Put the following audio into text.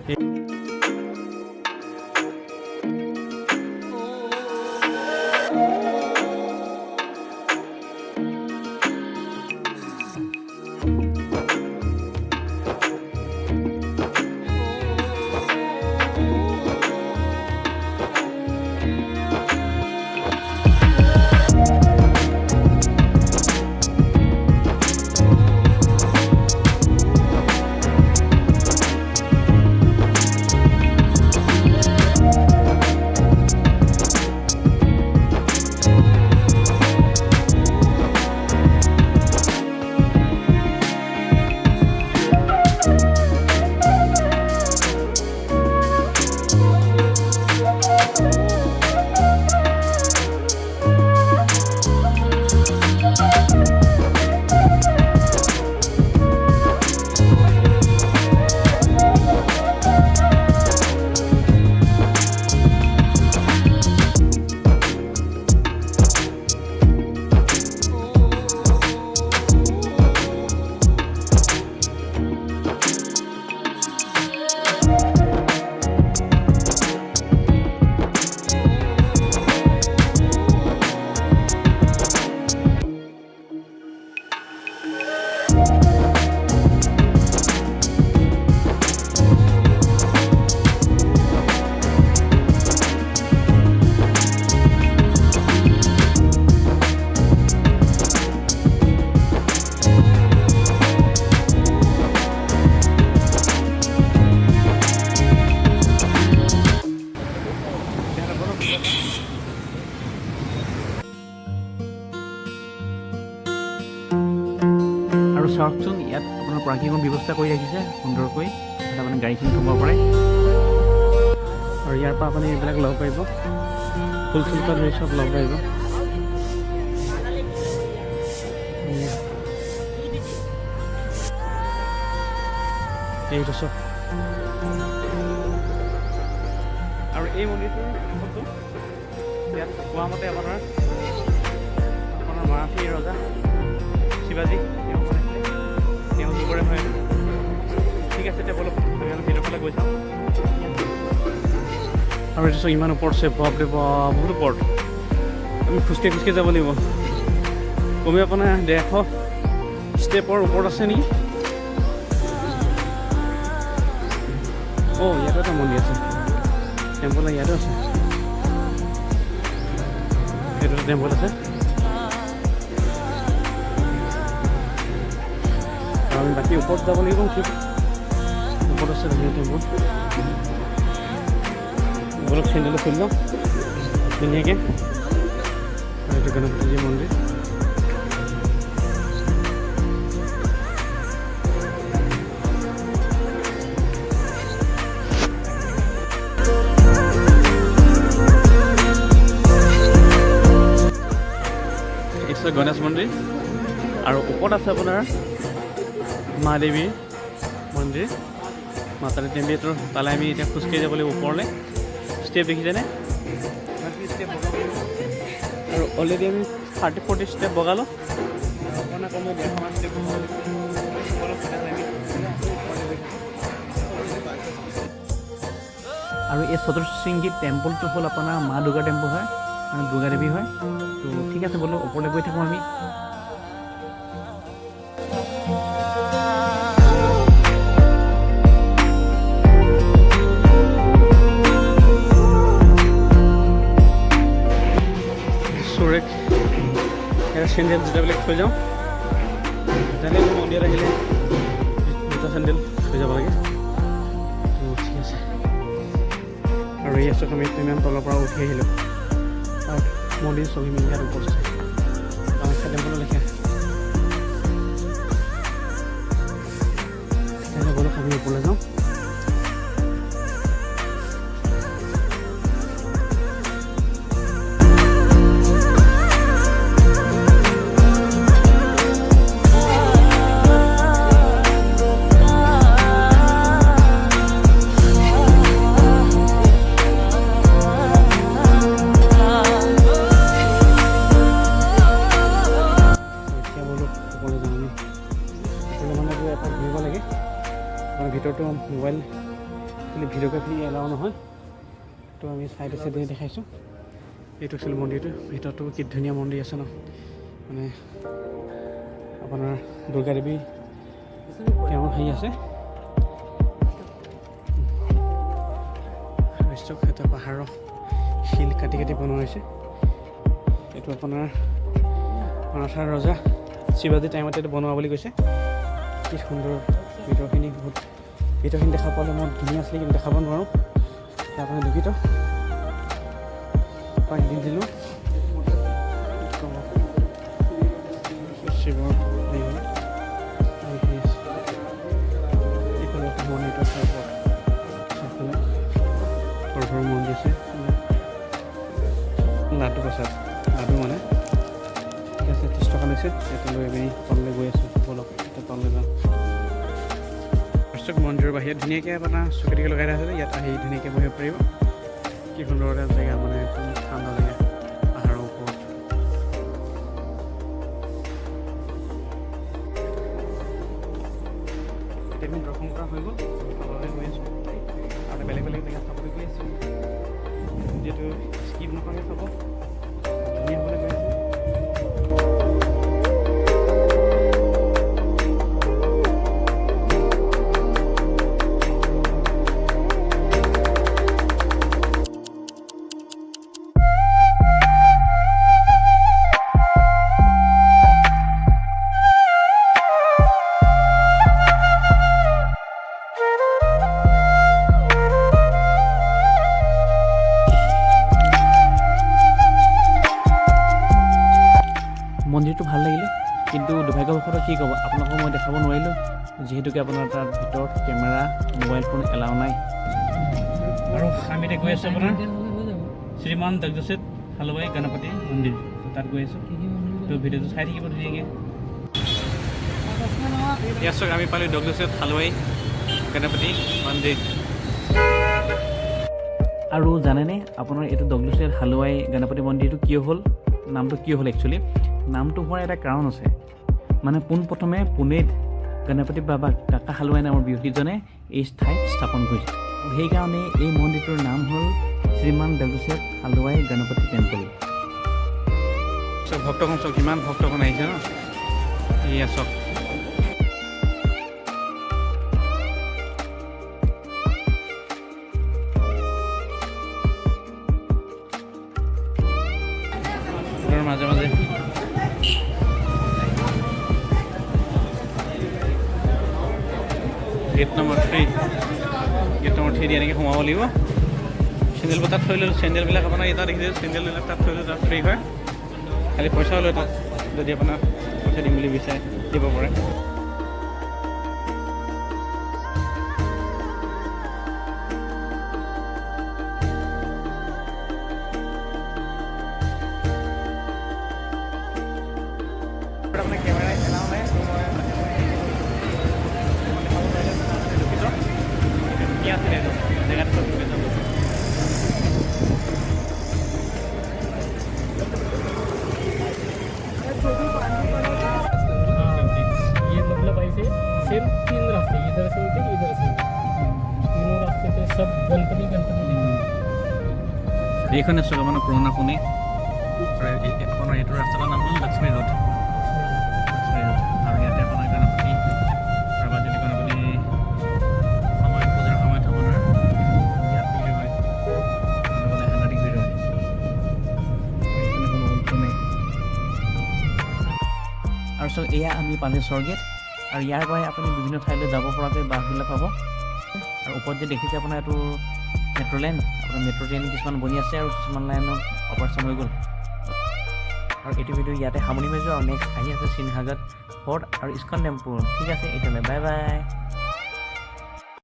আৰু চাওকচোন ইয়াত আপোনাৰ পাৰ্কিঙৰ ব্যৱস্থা কৰি ৰাখিছে সুন্দৰকৈ, তাত আপুনি গাড়ীখিনি থ'ব পাৰে আৰু ইয়াৰ পৰা আপুনি এইবিলাক ল'ব পাৰিব, ফুল চুল পৰা ধৰি চব ল'ব পাৰিব। এইটো চব আৰু এই মন্দিৰটোৰ ইয়াত কোৱা মতে আপোনাৰ মাৰাঠী ৰজা শিৱাজী তেওঁ যুগৰে হয়। ঠিক আছে, এতিয়া বলক ভিতৰৰ ফালে গৈ চাওঁ। আৰু এইটো চব ইমান ওপৰত আছে, বাপৰে বাপ বহুত ওপৰত। আমি খোজকাঢ়ি যাব লাগিব, কমেও আপোনাৰ 150 ষ্টেপৰ ওপৰত আছে নেকি। অঁ, ইয়াতো এটা মন্দিৰ আছে, টেম্পল ইয়াতো আছে, এইটো টেম্পল আছে। আমি বাকী ওপৰত যাব লাগিব, ঠিক ওপৰত আছে ধুনীয়া টেম্পল। বলক চেণ্ডেলো খুলি লওঁ ধুনীয়াকৈ। এইটো গণপতিজী মন্দিৰ। এইটো গণেশ মন্দিৰ আৰু ওপৰত আছে আপোনাৰ মা দেৱীৰ মন্দিৰ, মাতালী দেৱীটোৰ তালৈ আমি এতিয়া খোজকাঢ়ি যাব লাগিব ওপৰলৈ। ষ্টেপ দেখিছেনে? ষ্টেপ আৰু অলৰেডি আমি 30-40 ষ্টেপ বগালোঁ। আপোনাৰ কমেও 150 ষ্টেপ আৰু এই চতুশৃংগী টেম্পলটো হ'ল আপোনাৰ মা দুৰ্গা টেম্পল হয়, মানে দুৰ্গা দেৱী হয়। তো ঠিক আছে, বোলো ওপৰলৈ গৈ থাকোঁ আমি। চেণ্ডেল জোতাবিলাক থৈ যাওঁ, যেনে মন্দিৰত আহিলে জোতা চেণ্ডেল থৈ যাব লাগে। তো ঠিক আছে, আৰু এই আছোঁ আমি ইমান তলৰ পৰা উঠি আহিলোঁ আৰু মন্দিৰ ছবি মিলি ইয়াত ওপৰত আছে কামাখ্যা টেম্পলৰ লেখা। তেতিয়াহ'লে বলক আমি ওপৰলৈ যাওঁ। একচুৱেলি ভিডিঅ'গ্ৰাফী এলাও নহয়, তো আমি চাইডে চাইডে দেখাইছোঁ। এইটো একচুৱেলি মন্দিৰটো, ভিতৰতো কি ধুনীয়া মন্দিৰ আছে ন, মানে আপোনাৰ দুৰ্গা দেৱী তেওঁৰ হেৰি আছে। এটা পাহাৰৰ শিল কাটি কাটি বনোৱা হৈছে। এইটো আপোনাৰ মাৰাঠাৰ ৰজা শিৱাজী টাইমতে এইটো বনোৱা বুলি কৈছে। কি সুন্দৰ ভিতৰখিনি, বহুত ভিতৰখিনি দেখা পালে মই ধুনীয়া আছিলে, কিন্তু দেখাব নোৱাৰোঁ। আপুনি দুখিত পাই দি দিলোঁ শিৱৰ মন্দিৰটো আছে ওপৰত, সৰু সৰু মন্দিৰ আছে। লাডু প্ৰসাদ, লাডু মানে ঠিক আছে, 30 টকা লৈছে। এটা লৈ আমি তললৈ গৈ আছোঁ, বলক এতিয়া তললৈ যাওঁ। মন্দিৰৰ বাহিৰত ধুনীয়াকৈ আপোনাৰ চকীটিকে লগাই দিয়া আছে, ইয়াত আহি ধুনীয়াকৈ বহিব পাৰিব। কি সুন্দৰ এটা জেগা, মানে ঠাণ্ডা জেগা পাহাৰৰ ওপৰত। এতিয়া দৰ্শন কৰা হৈ গ'ল, তললৈ গৈ আছোঁ আৰু বেলেগ বেলেগ জেগা চাবলৈ গৈ আছোঁ। যিহেতু স্কিপ নকৰাকৈ চাব, ধুনীয়া হ'বলৈ গৈ আছোঁ। মন্দিৰটো ভাল লাগিলে, কিন্তু দুৰ্ভাগ্যবশতঃ কি ক'ব, আপোনালোকক মই দেখাব নোৱাৰিলোঁ, যিহেতুকে আপোনাৰ তাত ভিতৰত কেমেৰা, মোবাইল ফোন এলাও নাই। আৰু আমি এতিয়া গৈ আছোঁ আপোনাৰ শ্ৰীমান জগদীশ হালৱাই গণপতি মন্দিৰ, তাত গৈ আছোঁ। তো ভিডিঅ'টো চাই থাকিব ধুনীয়াকৈ। ইয়াত চাওক, আমি পালোঁ জগদীশ হালৱাই গণপতি মন্দিৰ। আৰু জানেনে আপোনাৰ এইটো জগদীশ হালৱাই গণপতি মন্দিৰটো কিয় হ'ল, নামটো কিয় হ'ল? একচুৱেলি নামটো হোৱাৰ এটা কাৰণ আছে। মানে পোনপ্ৰথমে পুনেত গণপতি বাবা কাকা হালৱাই নামৰ ব্যক্তিজনে এই ঠাইত স্থাপন কৰিছে। সেইকাৰণে এই মন্দিৰটোৰ নাম হ'ল শ্ৰীমান জগদীশ হালৱাই গণপতি টেম্পল। চব ভক্তখন চব কিমান ভক্তখন আহিছে ন, এয়া চব। মাজে মাজে গেট নম্বৰ 3 দি এনেকৈ সোমাব লাগিব। চেণ্ডেলবোৰ তাত থৈ ল'লোঁ, চেণ্ডেলবিলাক আপোনাৰ এটা দেখিছে, চেণ্ডেলবিলাক তাত থৈ ল'লোঁ, তাত ফ্ৰী হয়। খালি পইচাও লয় তাত, যদি আপোনাৰ পইচা দিম বুলি বিচাৰে দিব পাৰে। আপোনাৰ কেমেৰা এলাও নাই, কি আছিলে জেগাত চব ये मतलब ऐसे सिर्फ 3 रास्ते, इधर से इधर से, तीनों रास्ते पे सब गणपति এইখন আছোঁ আপোনাৰ পুৰণা পুনে। আপোনাৰ এইটো ৰাস্তাটোৰ নাম হ'ল লক্ষ্মী ৰোড। আৰু ইয়াতে আপোনাৰ গণপতি কাৰোবাৰ যদি গণপতি সময়ত পূজাৰ সময়ত আপোনাৰ ইয়াত বুলি হয়, মানে সাংঘাতিক ভিৰ হয়। আৰু চব এয়া আমি পালে স্বৰ্গেট, আৰু ইয়াৰ পৰাই আপুনি বিভিন্ন ঠাইলৈ যাব পৰাকৈ বাছবিলাক পাব। আৰু ওপৰত যে দেখিছে আপোনাৰ এইটো মেট্ৰ' লাইন, আপোনাৰ মেট্ৰ' ট্ৰেইন কিছুমান বনি আছে আৰু কিছুমান লাইনত অপাৰেশ্যন হৈ গ'ল। আৰু এইটো ভিডিঅ' ইয়াতে সামৰি মাৰিছোঁ, আৰু নেক্সট আহি আছে চিনহাগাত ফৰ্ট আৰু ইস্কন টেম্পল। ঠিক আছে, এতিয়ালৈ বাই বাই।